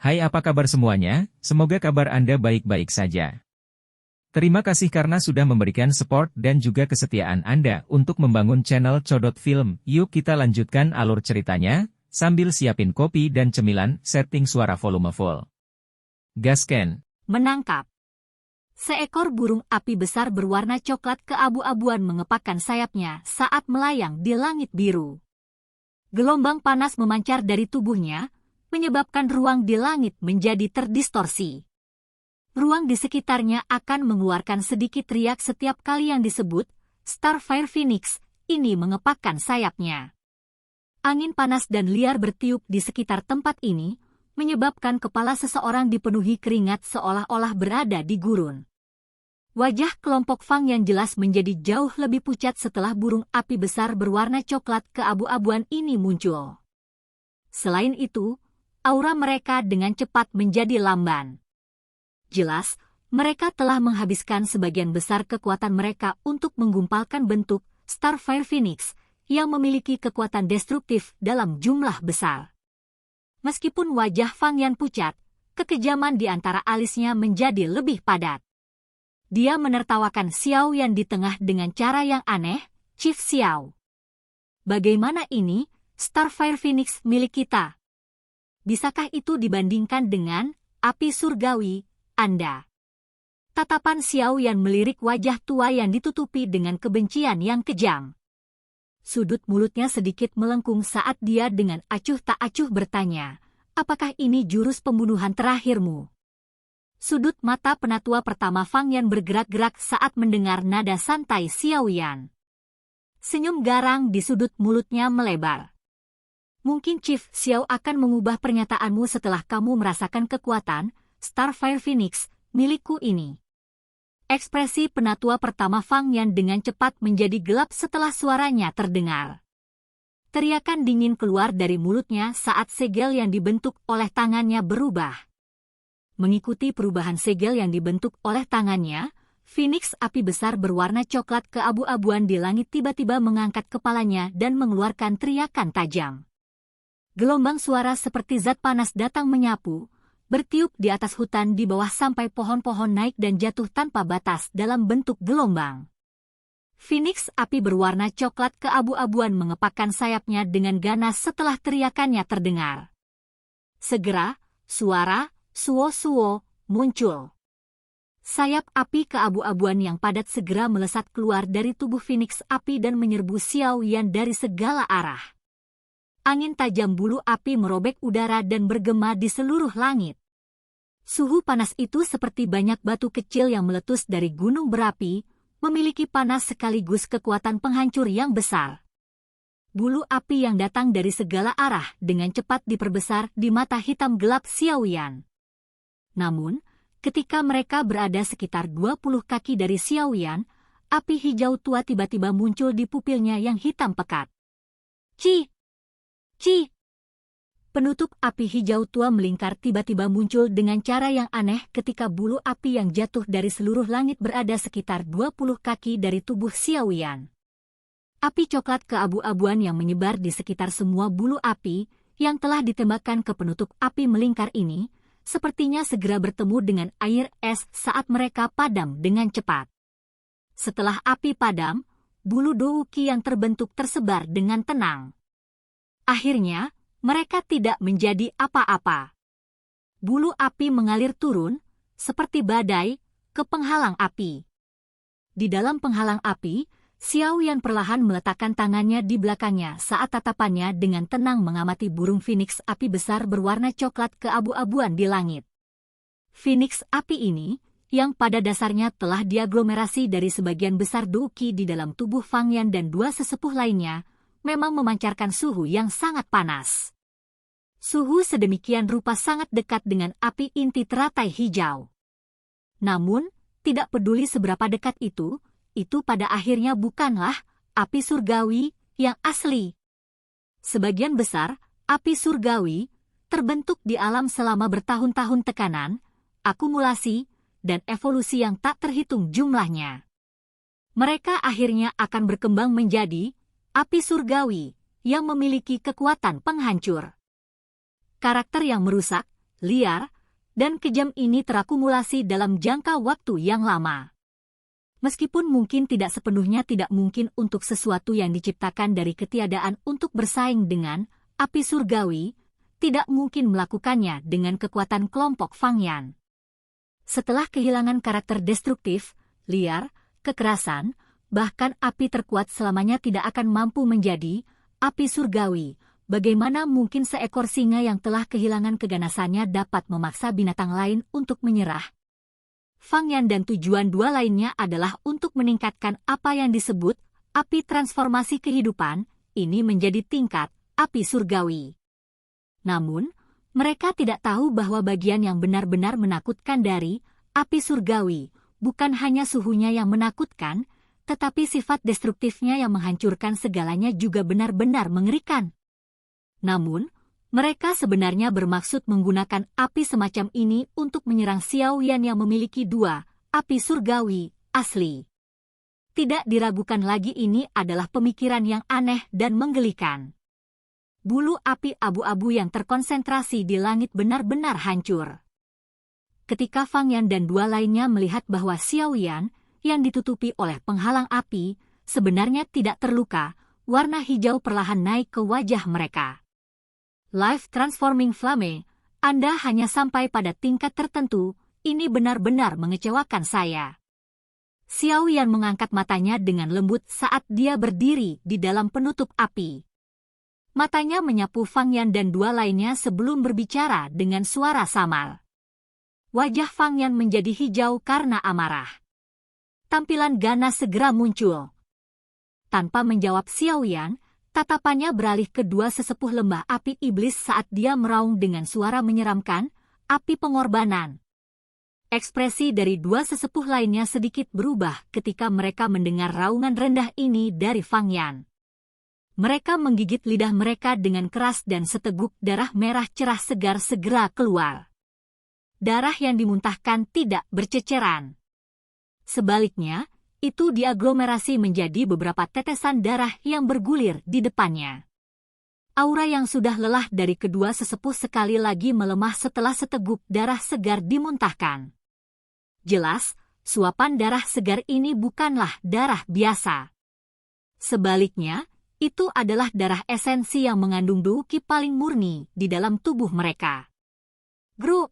Hai, apa kabar semuanya? Semoga kabar Anda baik-baik saja. Terima kasih karena sudah memberikan support dan juga kesetiaan Anda untuk membangun channel Codot Film. Yuk kita lanjutkan alur ceritanya, sambil siapin kopi dan cemilan, setting suara volume full. Gasken. Menangkap. Seekor burung api besar berwarna coklat keabu-abuan mengepakkan sayapnya saat melayang di langit biru. Gelombang panas memancar dari tubuhnya, menyebabkan ruang di langit menjadi terdistorsi. Ruang di sekitarnya akan mengeluarkan sedikit riak setiap kali yang disebut Starfire Phoenix ini mengepakkan sayapnya. Angin panas dan liar bertiup di sekitar tempat ini, menyebabkan kepala seseorang dipenuhi keringat seolah-olah berada di gurun. Wajah kelompok Fang yang jelas menjadi jauh lebih pucat setelah burung api besar berwarna coklat keabu-abuan ini muncul. Selain itu, aura mereka dengan cepat menjadi lamban. Jelas, mereka telah menghabiskan sebagian besar kekuatan mereka untuk menggumpalkan bentuk Starfire Phoenix yang memiliki kekuatan destruktif dalam jumlah besar. Meskipun wajah Fang Yan pucat, kekejaman di antara alisnya menjadi lebih padat. Dia menertawakan Xiao Yan di tengah dengan cara yang aneh, Chief Xiao. Bagaimana ini, Starfire Phoenix milik kita? Bisakah itu dibandingkan dengan api surgawi Anda? Tatapan Xiao Yan melirik wajah tua yang ditutupi dengan kebencian yang kejam. Sudut mulutnya sedikit melengkung saat dia dengan acuh tak acuh bertanya, apakah ini jurus pembunuhan terakhirmu? Sudut mata penatua pertama Fang Yan bergerak-gerak saat mendengar nada santai Xiao Yan. Senyum garang di sudut mulutnya melebar. Mungkin Chief Xiao akan mengubah pernyataanmu setelah kamu merasakan kekuatan Starfire Phoenix milikku ini. Ekspresi penatua pertama Fang Yan dengan cepat menjadi gelap setelah suaranya terdengar. Teriakan dingin keluar dari mulutnya saat segel yang dibentuk oleh tangannya berubah. Mengikuti perubahan segel yang dibentuk oleh tangannya, Phoenix api besar berwarna coklat keabu-abuan di langit tiba-tiba mengangkat kepalanya dan mengeluarkan teriakan tajam. Gelombang suara seperti zat panas datang menyapu, bertiup di atas hutan di bawah sampai pohon-pohon naik dan jatuh tanpa batas dalam bentuk gelombang. Phoenix api berwarna coklat keabu-abuan mengepakkan sayapnya dengan ganas setelah teriakannya terdengar. Segera, suara suo-suo muncul. Sayap api keabu-abuan yang padat segera melesat keluar dari tubuh Phoenix api dan menyerbu Xiao Yan dari segala arah. Angin tajam bulu api merobek udara dan bergema di seluruh langit. Suhu panas itu seperti banyak batu kecil yang meletus dari gunung berapi, memiliki panas sekaligus kekuatan penghancur yang besar. Bulu api yang datang dari segala arah dengan cepat diperbesar di mata hitam gelap Xiao Yan. Namun, ketika mereka berada sekitar 20 kaki dari Xiao Yan, api hijau tua tiba-tiba muncul di pupilnya yang hitam pekat. Ci! Ci! Penutup api hijau tua melingkar tiba-tiba muncul dengan cara yang aneh ketika bulu api yang jatuh dari seluruh langit berada sekitar 20 kaki dari tubuh Xiao Yan. Api coklat keabu-abuan yang menyebar di sekitar semua bulu api yang telah ditembakkan ke penutup api melingkar ini, sepertinya segera bertemu dengan air es saat mereka padam dengan cepat. Setelah api padam, bulu douki yang terbentuk tersebar dengan tenang. Akhirnya, mereka tidak menjadi apa-apa. Bulu api mengalir turun, seperti badai, ke penghalang api. Di dalam penghalang api, Xiao Yan perlahan meletakkan tangannya di belakangnya saat tatapannya dengan tenang mengamati burung Phoenix api besar berwarna coklat keabu-abuan di langit. Phoenix api ini, yang pada dasarnya telah diaglomerasi dari sebagian besar douki di dalam tubuh Fang Yan dan dua sesepuh lainnya, memang memancarkan suhu yang sangat panas. Suhu sedemikian rupa sangat dekat dengan api inti teratai hijau. Namun, tidak peduli seberapa dekat itu pada akhirnya bukanlah api surgawi yang asli. Sebagian besar api surgawi terbentuk di alam selama bertahun-tahun tekanan, akumulasi, dan evolusi yang tak terhitung jumlahnya. Mereka akhirnya akan berkembang menjadi api surgawi yang memiliki kekuatan penghancur. Karakter yang merusak, liar, dan kejam ini terakumulasi dalam jangka waktu yang lama. Meskipun mungkin tidak sepenuhnya tidak mungkin untuk sesuatu yang diciptakan dari ketiadaan untuk bersaing dengan api surgawi, tidak mungkin melakukannya dengan kekuatan kelompok Fangyan. Setelah kehilangan karakter destruktif, liar, kekerasan, bahkan api terkuat selamanya tidak akan mampu menjadi api surgawi. Bagaimana mungkin seekor singa yang telah kehilangan keganasannya dapat memaksa binatang lain untuk menyerah? Fangyan dan tujuan dua lainnya adalah untuk meningkatkan apa yang disebut api transformasi kehidupan, ini menjadi tingkat api surgawi. Namun, mereka tidak tahu bahwa bagian yang benar-benar menakutkan dari api surgawi bukan hanya suhunya yang menakutkan, tetapi sifat destruktifnya yang menghancurkan segalanya juga benar-benar mengerikan. Namun, mereka sebenarnya bermaksud menggunakan api semacam ini untuk menyerang Xiao Yan yang memiliki dua api surgawi asli. Tidak diragukan lagi, ini adalah pemikiran yang aneh dan menggelikan. Bulu api abu-abu yang terkonsentrasi di langit benar-benar hancur. Ketika Fangyan dan dua lainnya melihat bahwa Xiao Yan yang ditutupi oleh penghalang api sebenarnya tidak terluka, warna hijau perlahan naik ke wajah mereka. Life Transforming Flame, Anda hanya sampai pada tingkat tertentu, ini benar-benar mengecewakan saya. Xiao Yan mengangkat matanya dengan lembut saat dia berdiri di dalam penutup api. Matanya menyapu Fangyan dan dua lainnya sebelum berbicara dengan suara samar. Wajah Fangyan menjadi hijau karena amarah. Tampilan ganas segera muncul. Tanpa menjawab Xiao Yan, tatapannya beralih ke dua sesepuh lembah api iblis saat dia meraung dengan suara menyeramkan, api pengorbanan. Ekspresi dari dua sesepuh lainnya sedikit berubah ketika mereka mendengar raungan rendah ini dari Fangyan. Mereka menggigit lidah mereka dengan keras dan seteguk darah merah cerah segar segera keluar. Darah yang dimuntahkan tidak berceceran. Sebaliknya, itu diaglomerasi menjadi beberapa tetesan darah yang bergulir di depannya. Aura yang sudah lelah dari kedua sesepuh sekali lagi melemah setelah seteguk darah segar dimuntahkan. Jelas, suapan darah segar ini bukanlah darah biasa. Sebaliknya, itu adalah darah esensi yang mengandung duki paling murni di dalam tubuh mereka. Gru!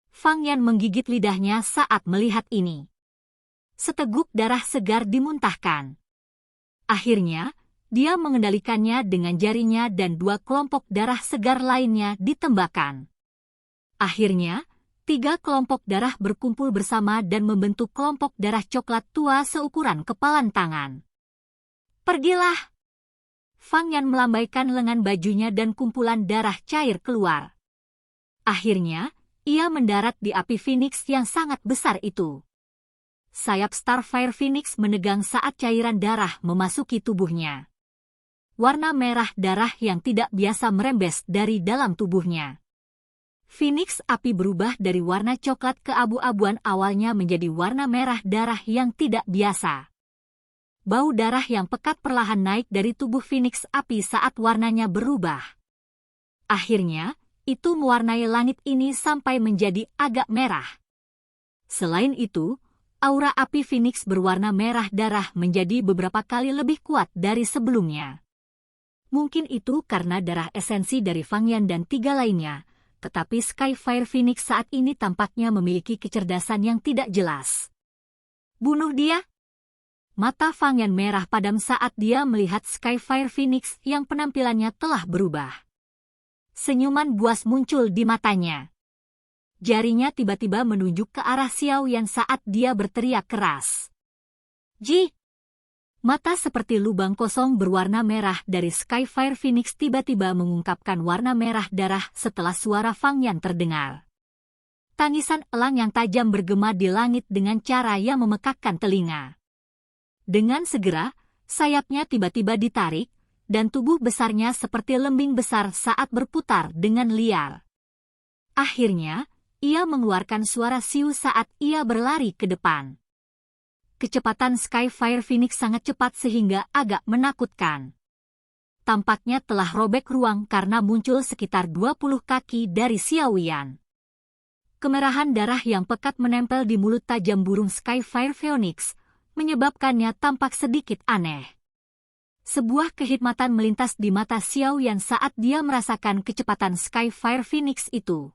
Fangyan menggigit lidahnya saat melihat ini. Seteguk darah segar dimuntahkan. Akhirnya, dia mengendalikannya dengan jarinya dan dua kelompok darah segar lainnya ditembakkan. Akhirnya, tiga kelompok darah berkumpul bersama dan membentuk kelompok darah coklat tua seukuran kepalan tangan. Pergilah! Fangyan melambaikan lengan bajunya dan kumpulan darah cair keluar. Akhirnya, ia mendarat di api Phoenix yang sangat besar itu. Sayap Starfire Phoenix menegang saat cairan darah memasuki tubuhnya. Warna merah darah yang tidak biasa merembes dari dalam tubuhnya. Phoenix api berubah dari warna coklat keabu-abuan awalnya menjadi warna merah darah yang tidak biasa. Bau darah yang pekat perlahan naik dari tubuh Phoenix api saat warnanya berubah. Akhirnya, itu mewarnai langit ini sampai menjadi agak merah. Selain itu, aura api Phoenix berwarna merah darah menjadi beberapa kali lebih kuat dari sebelumnya. Mungkin itu karena darah esensi dari Fangyan dan tiga lainnya, tetapi Skyfire Phoenix saat ini tampaknya memiliki kecerdasan yang tidak jelas. Bunuh dia! Mata Fangyan merah padam saat dia melihat Skyfire Phoenix yang penampilannya telah berubah. Senyuman buas muncul di matanya. Jarinya tiba-tiba menunjuk ke arah Xiao Yan saat dia berteriak keras. Ji! Mata seperti lubang kosong berwarna merah dari Skyfire Phoenix tiba-tiba mengungkapkan warna merah darah setelah suara Fangyan terdengar. Tangisan elang yang tajam bergema di langit dengan cara yang memekakkan telinga. Dengan segera, sayapnya tiba-tiba ditarik, dan tubuh besarnya seperti lembing besar saat berputar dengan liar. Akhirnya, ia mengeluarkan suara siu saat ia berlari ke depan. Kecepatan Skyfire Phoenix sangat cepat sehingga agak menakutkan. tampaknya telah robek ruang karena muncul sekitar 20 kaki dari Xiao Yan. Kemerahan darah yang pekat menempel di mulut tajam burung Skyfire Phoenix, menyebabkannya tampak sedikit aneh. Sebuah kehikmatan melintas di mata Xiao Yan saat dia merasakan kecepatan Skyfire Phoenix itu.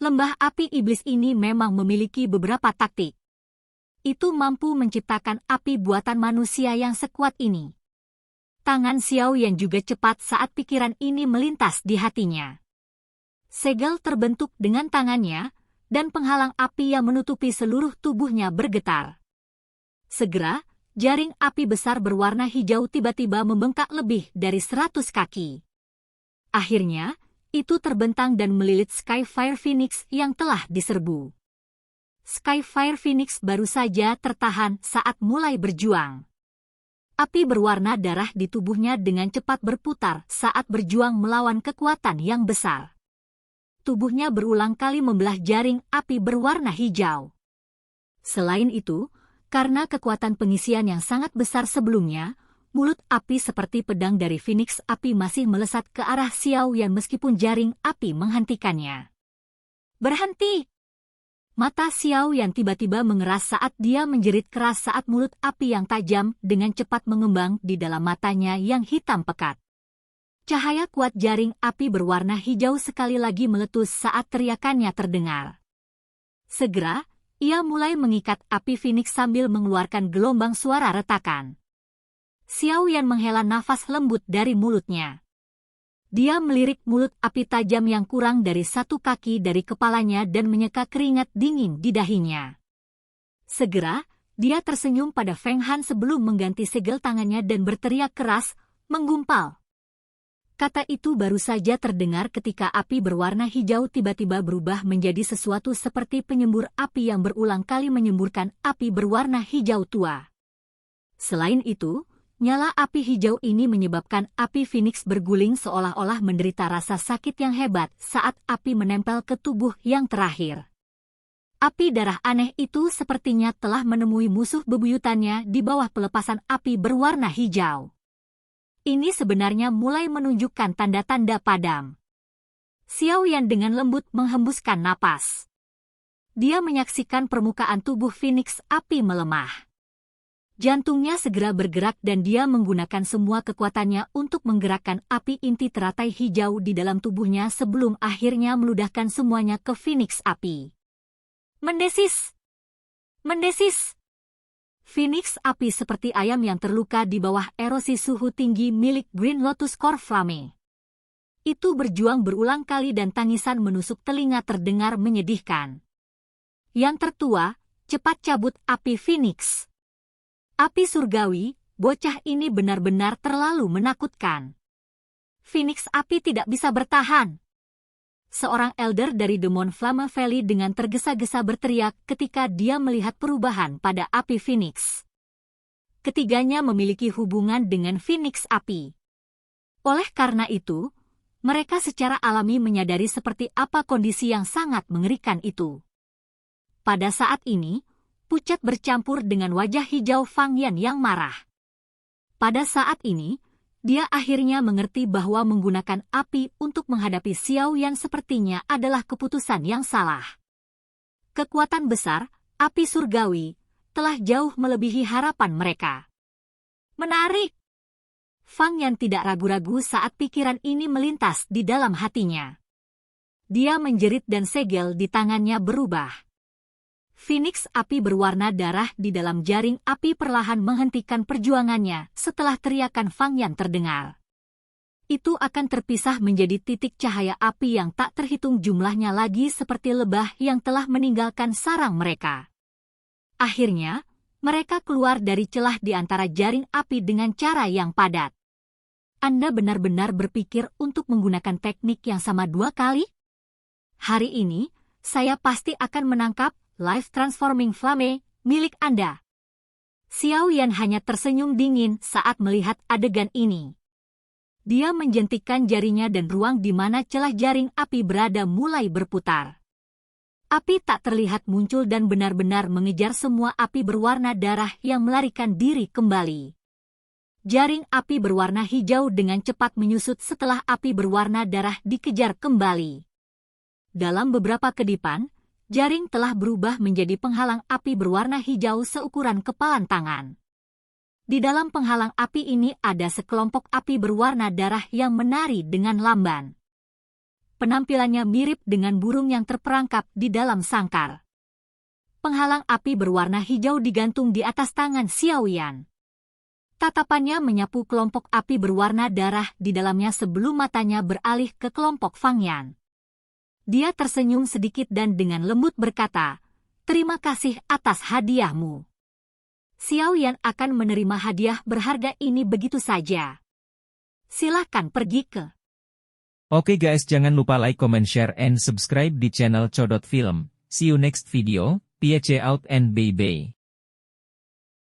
Lembah api iblis ini memang memiliki beberapa taktik. Itu mampu menciptakan api buatan manusia yang sekuat ini. Tangan Xiao Yan juga cepat saat pikiran ini melintas di hatinya. Segel terbentuk dengan tangannya, dan penghalang api yang menutupi seluruh tubuhnya bergetar. Segera, jaring api besar berwarna hijau tiba-tiba membengkak lebih dari 100 kaki. Akhirnya, itu terbentang dan melilit Skyfire Phoenix yang telah diserbu. Skyfire Phoenix baru saja tertahan saat mulai berjuang. Api berwarna darah di tubuhnya dengan cepat berputar saat berjuang melawan kekuatan yang besar. Tubuhnya berulang kali membelah jaring api berwarna hijau. Selain itu, karena kekuatan pengisian yang sangat besar sebelumnya, mulut api seperti pedang dari Phoenix api masih melesat ke arah Xiao Yan meskipun jaring api menghentikannya. Berhenti! Mata Xiao Yan tiba-tiba mengeras saat dia menjerit keras saat mulut api yang tajam dengan cepat mengembang di dalam matanya yang hitam pekat. Cahaya kuat jaring api berwarna hijau sekali lagi meletus saat teriakannya terdengar. Segera, ia mulai mengikat api Phoenix sambil mengeluarkan gelombang suara retakan. Xiao Yan menghela nafas lembut dari mulutnya. Dia melirik mulut api tajam yang kurang dari 1 kaki dari kepalanya dan menyeka keringat dingin di dahinya. Segera, dia tersenyum pada Feng Han sebelum mengganti segel tangannya dan berteriak keras, menggumpal. Kata itu baru saja terdengar ketika api berwarna hijau tiba-tiba berubah menjadi sesuatu seperti penyembur api yang berulang kali menyemburkan api berwarna hijau tua. Selain itu, nyala api hijau ini menyebabkan api Phoenix berguling seolah-olah menderita rasa sakit yang hebat saat api menempel ke tubuh yang terakhir. Api darah aneh itu sepertinya telah menemui musuh bebuyutannya di bawah pelepasan api berwarna hijau. Ini sebenarnya mulai menunjukkan tanda-tanda padam. Xiao Yan dengan lembut menghembuskan napas. Dia menyaksikan permukaan tubuh Phoenix api melemah. Jantungnya segera bergerak dan dia menggunakan semua kekuatannya untuk menggerakkan api inti teratai hijau di dalam tubuhnya sebelum akhirnya meludahkan semuanya ke Phoenix api. Mendesis! Mendesis! Phoenix api seperti ayam yang terluka di bawah erosi suhu tinggi milik Green Lotus Core Flame. Itu berjuang berulang kali dan tangisan menusuk telinga terdengar menyedihkan. Yang tertua, cepat cabut api Phoenix. Api surgawi, bocah ini benar-benar terlalu menakutkan. Phoenix api tidak bisa bertahan. Seorang elder dari Demon Flame Valley dengan tergesa-gesa berteriak ketika dia melihat perubahan pada api Phoenix. Ketiganya memiliki hubungan dengan Phoenix api. Oleh karena itu, mereka secara alami menyadari seperti apa kondisi yang sangat mengerikan itu. Pada saat ini, pucat bercampur dengan wajah hijau Fang Yan yang marah. Pada saat ini, dia akhirnya mengerti bahwa menggunakan api untuk menghadapi Xiao Yan sepertinya adalah keputusan yang salah. Kekuatan besar, api surgawi, telah jauh melebihi harapan mereka. Menarik! Fang Yan tidak ragu-ragu saat pikiran ini melintas di dalam hatinya. Dia menjerit dan segel di tangannya berubah. Phoenix api berwarna darah di dalam jaring api perlahan menghentikan perjuangannya setelah teriakan Fang Yan terdengar. Itu akan terpisah menjadi titik cahaya api yang tak terhitung jumlahnya lagi seperti lebah yang telah meninggalkan sarang mereka. Akhirnya, mereka keluar dari celah di antara jaring api dengan cara yang padat. Anda benar-benar berpikir untuk menggunakan teknik yang sama 2 kali? Hari ini, saya pasti akan menangkap Life Transforming Flame milik Anda. Xiao Yan hanya tersenyum dingin saat melihat adegan ini. Dia menjentikkan jarinya dan ruang di mana celah jaring api berada mulai berputar. Api tak terlihat muncul dan benar-benar mengejar semua api berwarna darah yang melarikan diri kembali. Jaring api berwarna hijau dengan cepat menyusut setelah api berwarna darah dikejar kembali. Dalam beberapa kedipan, jaring telah berubah menjadi penghalang api berwarna hijau seukuran kepalan tangan. Di dalam penghalang api ini ada sekelompok api berwarna darah yang menari dengan lamban. Penampilannya mirip dengan burung yang terperangkap di dalam sangkar. Penghalang api berwarna hijau digantung di atas tangan Xiaoyan. Tatapannya menyapu kelompok api berwarna darah di dalamnya sebelum matanya beralih ke kelompok Fang Yan. Dia tersenyum sedikit dan dengan lembut berkata, "Terima kasih atas hadiahmu. Xiaoyan akan menerima hadiah berharga ini begitu saja. Silahkan pergi ke..." Oke guys, jangan lupa like, comment, share, and subscribe di channel Codot Film. See you next video, peace out and bye-bye.